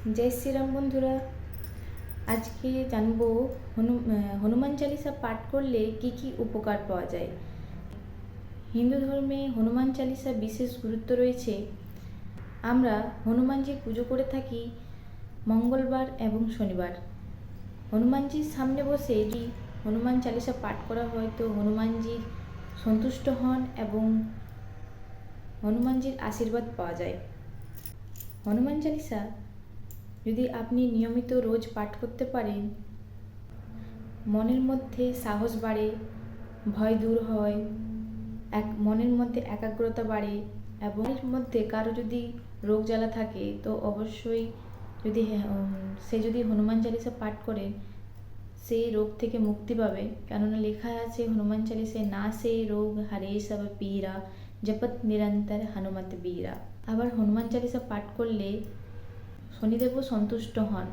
जय श्री राम बंधुरा। आज के जानबो हनुमान चालीसा पाठ करले की उपकार पाওয়া যায়। हिंदू धर्मे हनुमान चालीसा विशेष गुरुत्व रयेछे। आमरा हनुमानजीर पुजो करे थाकी मंगलबार एवं शनिबार। हनुमानजीर सामने बसे हनुमान चालीसा पाठ करा हय तो हनुमानजी सन्तुष्ट हन एवं हनुमानजीर आशीर्वाद पाওয়া যায়। हनुमान चालीसा यदि आपनी नियमित रोज पाठ करते पारेन मनेर मध्य साहस बाड़े, भय दूर हय, मनेर मध्य एकाग्रता बाड़े एवं एर मध्य कारो यदि रोग जाला थाके तो अवश्यई यदि हनुमान चालीसा पाठ करें সেই রোগ থেকে মুক্তি পাবে। কেননা লেখা আছে হনুমান চালিসায় না সে রোগ হারে সব পীরা জপত নিরন্তর হনুমত বীরা। আবার হনুমান চালিসা পাঠ করলে শনিদেবও সন্তুষ্ট হন।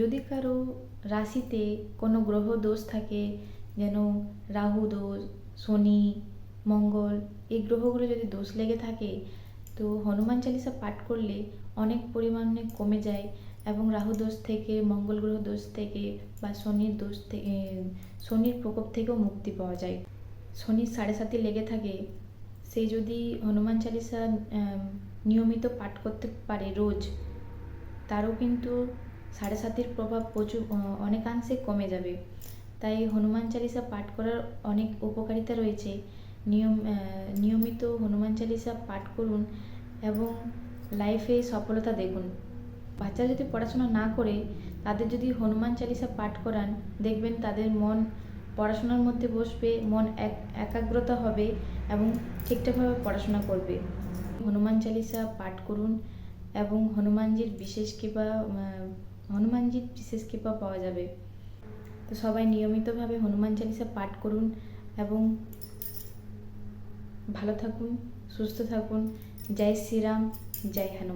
যদি কারো রাশিতে কোনো গ্রহ দোষ থাকে, যেন রাহু দোষ, শনি, মঙ্গল, এই গ্রহগুলো যদি দোষ লেগে থাকে তো হনুমান চালিসা পাঠ করলে অনেক পরিমাণে কমে যায় এবং রাহু দোষ থেকে, মঙ্গল গ্রহ দোষ থেকে বা শনির দোষ থেকে, শনির প্রকোপ থেকেও মুক্তি পাওয়া যায়। শনির ৭.৫ লেগে থাকে, সে যদি হনুমান চালিসা নিয়মিত পাঠ করতে পারে রোজ, তারও কিন্তু ৭.৫-এর প্রভাব প্রচুর অনেকাংশে কমে যাবে। তাই হনুমান চালিসা পাঠ করার অনেক উপকারিতা রয়েছে। নিয়মিত হনুমান চালিসা পাঠ করুন এবং লাইফে সফলতা দেখুন। বাচ্চারা যদি পড়াশোনা না করে তাদের যদি হনুমান চালিসা পাঠ করান, দেখবেন তাদের মন পড়াশোনার মধ্যে বসবে, মন একাগ্রতা হবে এবং ঠিকঠাকভাবে পড়াশোনা করবে। হনুমান চালিসা পাঠ করুন এবং হনুমানজির বিশেষ কৃপা পাওয়া যাবে। তো সবাই নিয়মিতভাবে হনুমান চালিসা পাঠ করুন এবং ভালো থাকুন, সুস্থ থাকুন। জয় শ্রীরাম, জয় হনুমান।